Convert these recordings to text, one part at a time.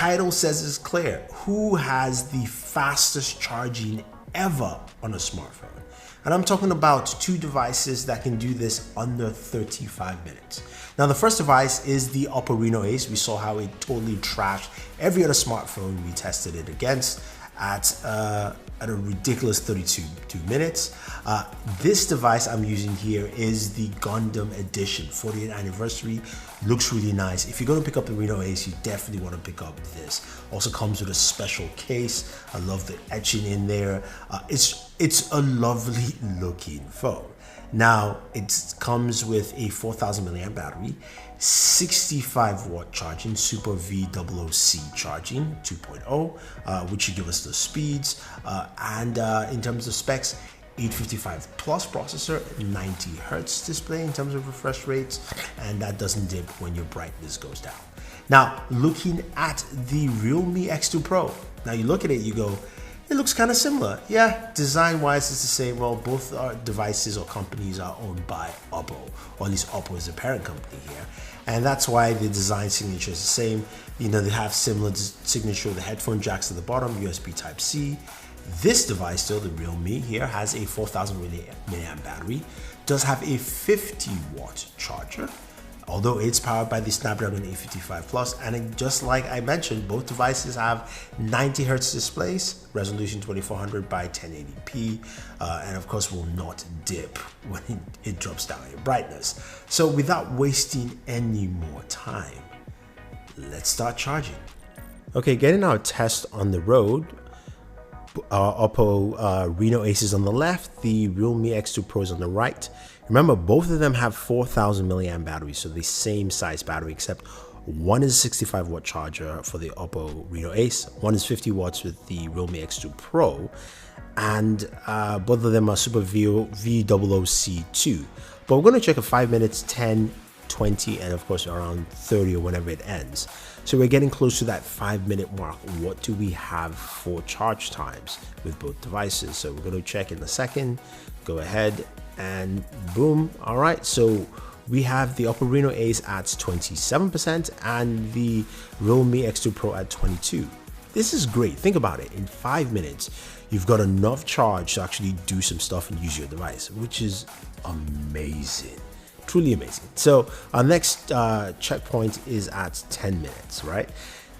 title says it's clear. Who has the fastest charging ever on a smartphone? And I'm talking about two devices that can do this under 35 minutes. Now, the first device is the Oppo Reno Ace. We saw how it totally trashed every other smartphone we tested it against at a ridiculous 32 minutes. This device I'm using here is the Gundam Edition 40th anniversary. Looks really nice. If you're going to pick up the Reno Ace, you definitely want to pick up this. Also comes with a special case. I love the etching in there. It's a lovely looking phone. Now, it comes with a 4,000 milliamp battery, 65 watt charging, Super VOOC charging 2.0, which should give us the speeds. And in terms of specs, 855 plus processor, 90 hertz display in terms of refresh rates, and that doesn't dip when your brightness goes down. Now, looking at the Realme X2 Pro, now you look at it, you go, it looks kind of similar. Yeah, design-wise, it's the same. Well, both our devices or companies are owned by Oppo, or at least Oppo is the parent company here. And that's why the design signature is the same. You know, they have similar signature, the headphone jacks at the bottom, USB Type-C. This device, though, the Realme here, has a 4,000 milliamp battery, does have a 50 watt charger, although it's powered by the Snapdragon 855 Plus, and just like I mentioned, both devices have 90 hertz displays, resolution 2400 by 1080p, and of course will not dip when it drops down in brightness. So without wasting any more time, let's start charging. Okay, getting our test on the road. Oppo Reno Ace is on the left, the Realme X2 Pro is on the right. Remember, both of them have 4,000 milliamp batteries, so the same size battery, except one is a 65 watt charger for the Oppo Reno Ace, one is 50 watts with the Realme X2 Pro, and both of them are Super VOOC2. But we're going to check a 5 minutes, 10, 20, and of course around 30 or whenever it ends. So we're getting close to that 5 minute mark. What do we have for charge times with both devices? So we're going to check in a second. Go ahead and boom. All right, so we have the Oppo Reno Ace at 27% and the Realme X2 Pro at 22%. This is great. Think about it. In 5 minutes, you've got enough charge to actually do some stuff and use your device, which is amazing. Truly amazing. So our next checkpoint is at 10 minutes, right?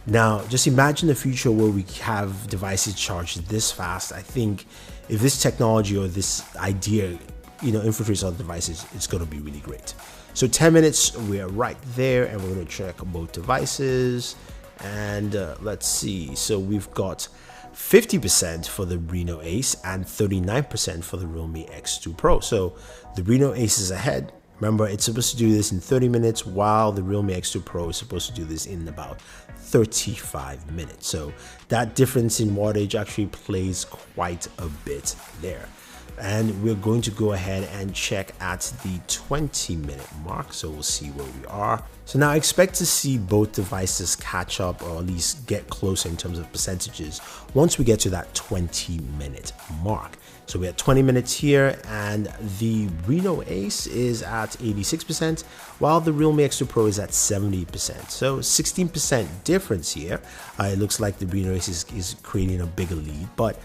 Now, just imagine the future where we have devices charged this fast. I think if this technology or this idea, infiltrates other devices, it's going to be really great. So 10 minutes, we're right there, and we're going to check both devices. And let's see. So we've got 50% for the Reno Ace and 39% for the Realme X2 Pro. So the Reno Ace is ahead. Remember, it's supposed to do this in 30 minutes, while the Realme X2 Pro is supposed to do this in about 35 minutes. So that difference in wattage actually plays quite a bit there. And we're going to go ahead and check at the 20-minute mark. So we'll see where we are. So now I expect to see both devices catch up, or at least get closer in terms of percentages, once we get to that 20-minute mark. So we're at 20 minutes here, and the Reno Ace is at 86%, while the Realme X2 Pro is at 70%. So 16% difference here. It looks like the Reno Ace is creating a bigger lead, but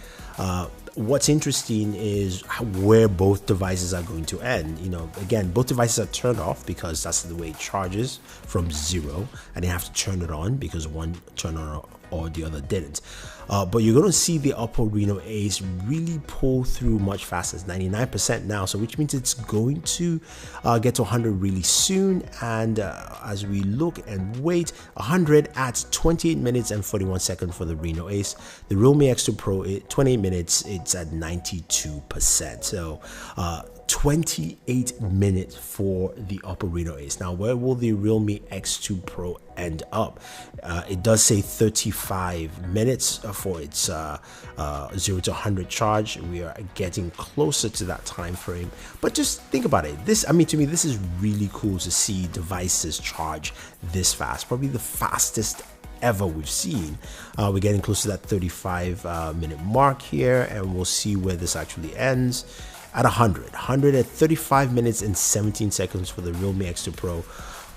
what's interesting is where both devices are going to end. Again, both devices are turned off because that's the way it charges from 0, and you have to turn it on because one turned on or the other didn't. But you're going to see the Oppo Reno Ace really pull through much faster. It's 99% now, so which means it's going to get to 100 really soon. And as we look and wait, 100 at 28 minutes and 41 seconds for the Reno Ace. The Realme X2 Pro, 28 minutes, it's at 92%. So 28 minutes for the Oppo Reno Ace. Now, where will the Realme X2 Pro end up? It does say 35 minutes for its 0 to 100 charge. We are getting closer to that time frame, but just think about it. To me, this is really cool to see devices charge this fast. Probably the fastest ever we've seen. We're getting close to that 35-minute mark here, and we'll see where this actually ends. At 100 at 35 minutes and 17 seconds for the Realme X2 Pro.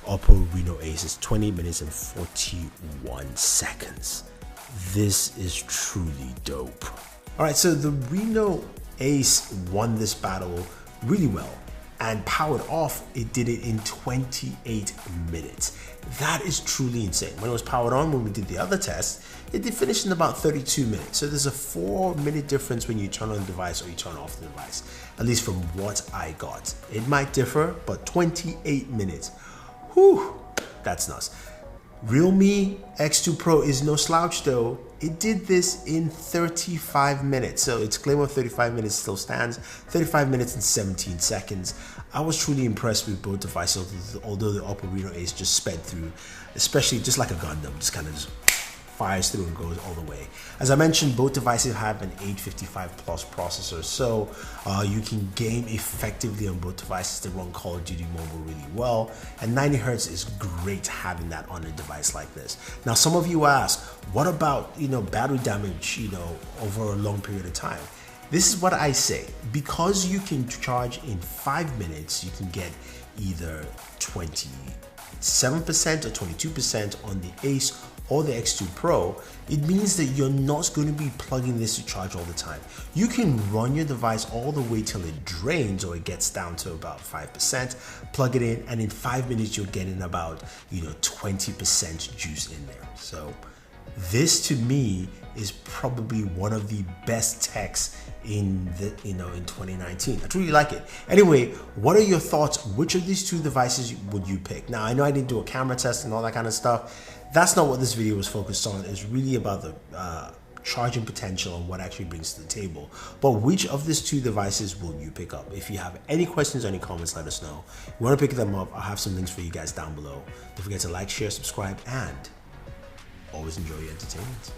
Oppo Reno Ace is 20 minutes and 41 seconds. This is truly dope. All right, so the Reno Ace won this battle really well, and powered off, it did it in 28 minutes. That is truly insane. When it was powered on, when we did the other test, it did finish in about 32 minutes. So there's a 4-minute difference when you turn on the device or you turn off the device, at least from what I got. It might differ, but 28 minutes. Whew, that's nuts. Realme X2 Pro is no slouch though. It did this in 35 minutes. So its claim of 35 minutes still stands. 35 minutes and 17 seconds. I was truly impressed with both devices, although the Oppo Reno Ace just sped through, especially just like a Gundam, just kind of just fires through and goes all the way. As I mentioned, both devices have an 855 plus processor, so you can game effectively on both devices. They run Call of Duty Mobile really well, and 90 Hz is great having that on a device like this. Now, some of you ask, what about battery damage over a long period of time? This is what I say. Because you can charge in 5 minutes, you can get either 27% or 22% on the Ace or the X2 Pro. It means that you're not going to be plugging this to charge all the time. You can run your device all the way till it drains or it gets down to about 5%, plug it in, and in 5 minutes you're getting about 20% juice in there. So this to me is probably one of the best techs in 2019. I truly like it. Anyway, what are your thoughts? Which of these two devices would you pick? Now, I know I didn't do a camera test and all that kind of stuff. That's not what this video was focused on. It's really about the charging potential and what actually brings to the table. But which of these two devices will you pick up? If you have any questions or any comments, let us know. If you want to pick them up, I'll have some links for you guys down below. Don't forget to like, share, subscribe, and always enjoy your entertainment.